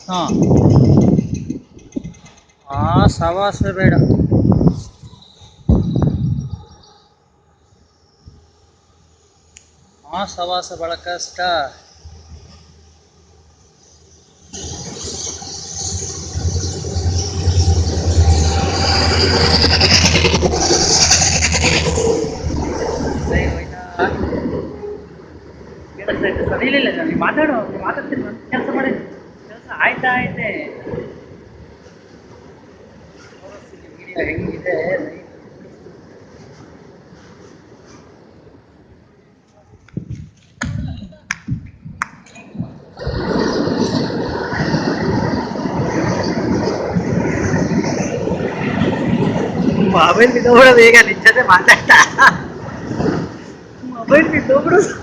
ಹಾಂ ಸವಾಸ ಬೇಡ. ಸವಾಸ ಭಾಳ ಕಷ್ಟ. ಸರಿ ಇಲ್ಲ ನೀವು ಮಾತಾಡು, ನೀವು ಮಾತಾಡ್ತೀನಿ, ನನ್ನ ಕೆಲಸ ಮಾಡಿ. ಕೆಲಸ ಆಯ್ತಾ ಐತೆ. ವಿಡಿಯೋ ಹೆಂಗಿದೆ. ಮೊಬೈಲ್ ಬಿದ್ದೋಗ್ಬಿಡೋದು ಈಗ ನಿಜ ಮಾತಾಡ್ತಾ. ಮೊಬೈಲ್ ಬಿದ್ದೋಗ್ಬಿಡೋದು.